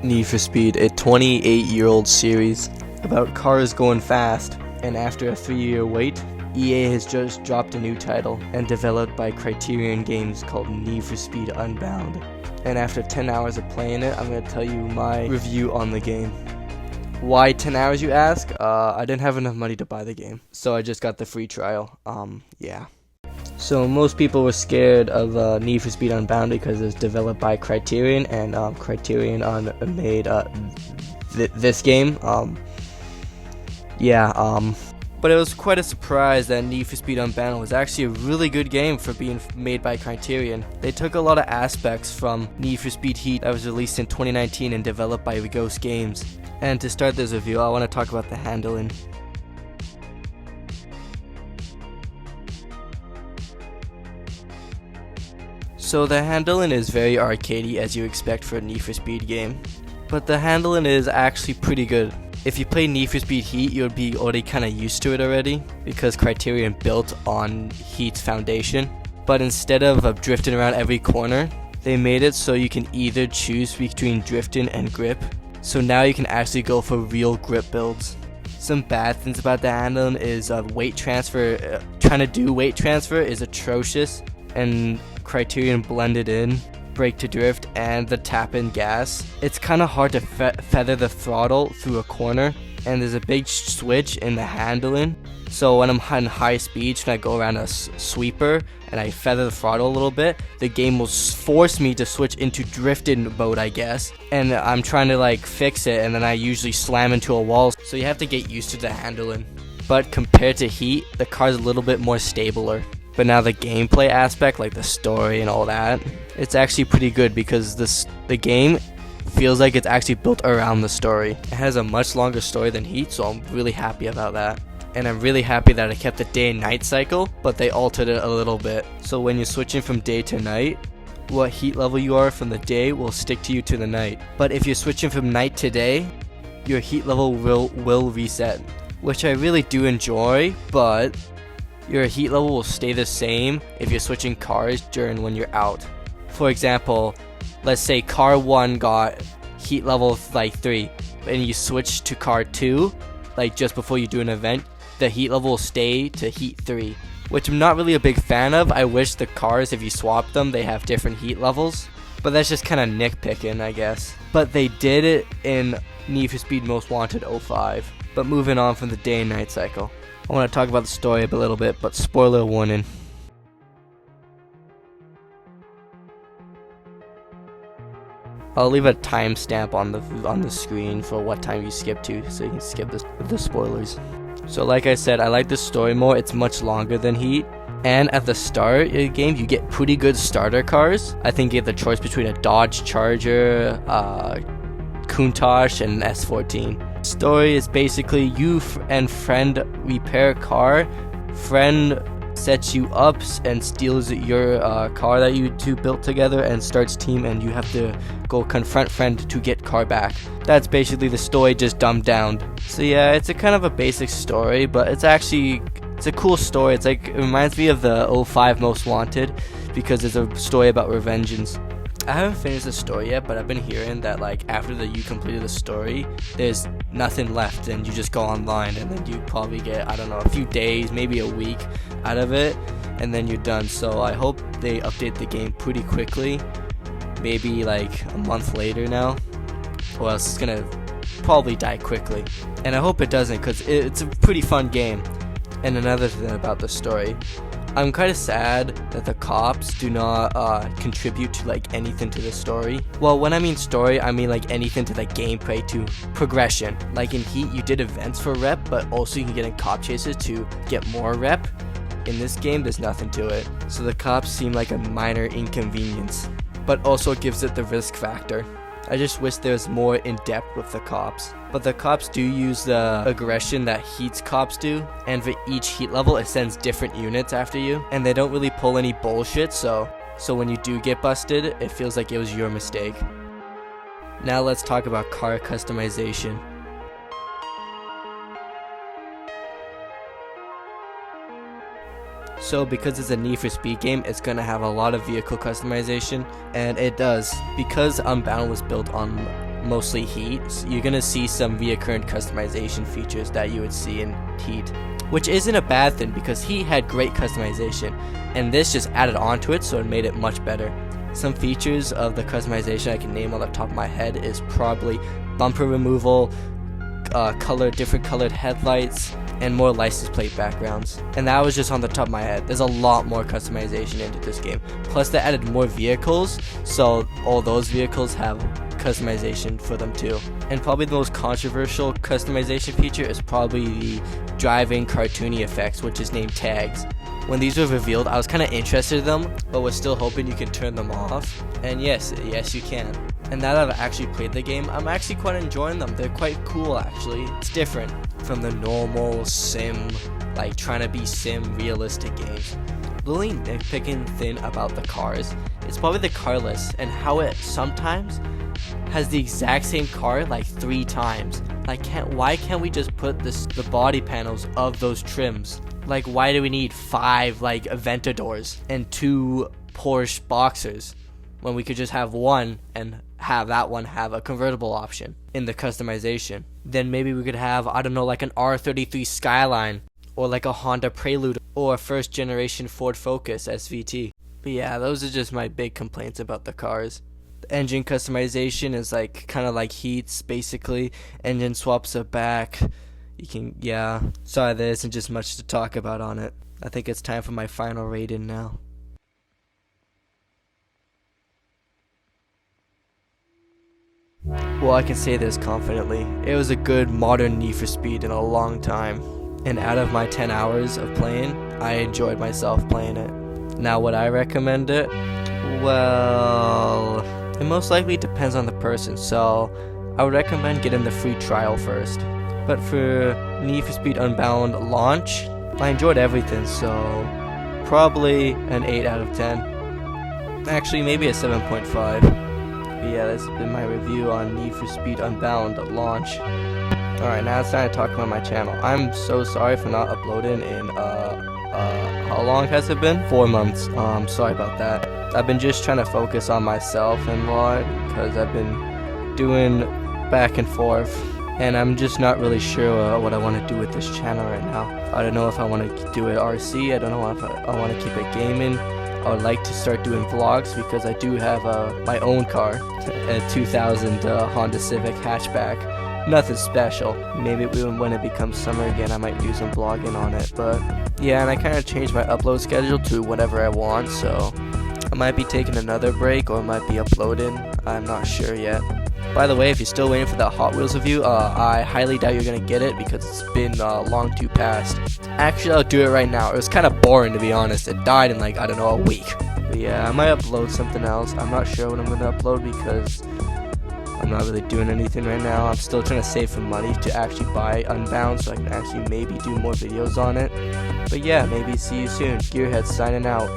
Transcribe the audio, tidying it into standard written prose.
Need for Speed, a 28-year-old series about cars going fast, and after a 3-year wait, EA has just dropped a new title and developed by Criterion Games called Need for Speed Unbound. And after 10 hours of playing it, I'm going to tell you my review on the game. Why 10 hours, you ask? I didn't have enough money to buy the game, so I just got the free trial. Yeah. So most people were scared of Need for Speed Unbound because it's developed by Criterion, and Criterion made this game. But it was quite a surprise that Need for Speed Unbound was actually a really good game for being made by Criterion. They took a lot of aspects from Need for Speed Heat that was released in 2019 and developed by Ghost Games. And to start this review, I want to talk about the handling. So the handling is very arcadey, as you expect for a Need for Speed game, but the handling is actually pretty good. If you play Need for Speed Heat, you would be already kind of used to it already, because Criterion built on Heat's foundation. But instead of drifting around every corner, they made it so you can either choose between drifting and grip. So now you can actually go for real grip builds. Some bad things about the handling is weight transfer. Trying to do weight transfer is atrocious, and Criterion blended in brake to drift and the tap-in gas. It's kind of hard to feather the throttle through a corner, and there's a big switch in the handling. So when I'm on high speeds and I go around a sweeper and I feather the throttle a little bit, the game will force me to switch into drifting mode, I guess. And I'm trying to fix it, and then I usually slam into a wall. So you have to get used to the handling. But compared to Heat, the car's a little bit more stabler. But now the gameplay aspect, like the story and all that, it's actually pretty good because the game feels like it's actually built around the story. It has a much longer story than Heat, so I'm really happy about that. And I'm really happy that I kept the day and night cycle, but they altered it a little bit. So when you're switching from day to night, what heat level you are from the day will stick to you to the night. But if you're switching from night to day, your heat level will reset, which I really do enjoy, but your heat level will stay the same if you're switching cars during when you're out. For example, let's say car 1 got heat level 3, and you switch to car 2, just before you do an event, the heat level will stay to heat 3, which I'm not really a big fan of. I wish the cars, if you swap them, they have different heat levels, but that's just kind of nitpicking, I guess. But they did it in Need for Speed Most Wanted 05. But moving on from the day and night cycle, I want to talk about the story a little bit, but spoiler warning. I'll leave a timestamp on the screen for what time you skip to, so you can skip the spoilers. So like I said, I like the story more. It's much longer than Heat. And at the start of the game, you get pretty good starter cars. I think you have the choice between a Dodge Charger, Countach, and an S14. Story is basically you and friend repair a car. Friend sets you up and steals your car that you two built together and starts team, and you have to go confront friend to get car back. That's basically the story, just dumbed down. So yeah, it's a kind of a basic story, but it's a cool story. It reminds me of the 05 Most Wanted because it's a story about revengeance. I haven't finished the story yet, but I've been hearing that after you completed the story, there's nothing left, and you just go online, and then you probably get, I don't know, a few days, maybe a week out of it, and then you're done. So I hope they update the game pretty quickly, maybe a month later now, or else it's gonna probably die quickly. And I hope it doesn't, because it's a pretty fun game. And another thing about the story, I'm kind of sad that the cops do not contribute to anything to the story. Well, when I mean story, I mean anything to gameplay, to progression. In Heat, you did events for rep, but also you can get in cop chases to get more rep. In this game, there's nothing to it. So the cops seem like a minor inconvenience, but also gives it the risk factor. I just wish there was more in depth with the cops. But the cops do use the aggression that Heat's cops do, and for each heat level it sends different units after you, and they don't really pull any bullshit, so when you do get busted, it feels like it was your mistake. Now let's talk about car customization. So because it's a Need for Speed game, it's going to have a lot of vehicle customization, and it does. Because Unbound was built on mostly Heat, you're gonna see some reoccurring customization features that you would see in Heat, which isn't a bad thing because Heat had great customization, and this just added on to it, so it made it much better. Some features of the customization I can name on the top of my head is probably bumper removal, different colored headlights, and more license plate backgrounds. And that was just on the top of my head. There's a lot more customization into this game. Plus they added more vehicles, so all those vehicles have customization for them too. And probably the most controversial customization feature is probably the driving cartoony effects, which is named tags. When these were revealed, I was kind of interested in them, but was still hoping you can turn them off. And yes you can. And now that I've actually played the game, I'm actually quite enjoying them. They're quite cool actually. It's different from the normal sim, like trying to be sim realistic games. The only nitpicking thing about the cars is probably the car list and how it sometimes has the exact same car like 3 times. Like why can't we just put the body panels of those trims? Like why do we need 5 like Aventadors and 2 Porsche Boxers when we could just have one and have that one have a convertible option in the customization? Then maybe we could have, I don't know, like an R33 Skyline or like a Honda Prelude or a first generation Ford Focus SVT. But yeah, those are just my big complaints about the cars. The engine customization is like kind of like Heat's basically. Engine swaps are back. You can, yeah. Sorry, there isn't just much to talk about on it. I think it's time for my final rating now. Well, I can say this confidently. It was a good modern Need for Speed in a long time. And out of my 10 hours of playing, I enjoyed myself playing it. Now, would I recommend it? Well, it most likely depends on the person, so I would recommend getting the free trial first. But for Need for Speed Unbound launch, I enjoyed everything, so probably an 8 out of 10. Actually, maybe a 7.5. But yeah, that's been my review on Need for Speed Unbound launch. Alright, now it's time to talk about my channel. I'm so sorry for not uploading in, how long has it been? 4 months. Sorry about that. I've been just trying to focus on myself and lot, because I've been doing back and forth. And I'm just not really sure what I want to do with this channel right now. I don't know if I want to do it RC, I don't know if I want to keep it gaming. I would like to start doing vlogs because I do have my own car, a 2000 Honda Civic hatchback. Nothing special. Maybe when it becomes summer again, I might do some vlogging on it. But yeah, and I kind of changed my upload schedule to whatever I want, so I might be taking another break or might be uploading. I'm not sure yet. By the way, if you're still waiting for that Hot Wheels review, I highly doubt you're going to get it because it's been long too past. Actually, I'll do it right now. It was kind of boring, to be honest. It died in like, I don't know, a week. But yeah, I might upload something else. I'm not sure what I'm going to upload because I'm not really doing anything right now. I'm still trying to save some money to actually buy Unbound so I can actually maybe do more videos on it. But yeah, maybe see you soon. Gearhead signing out.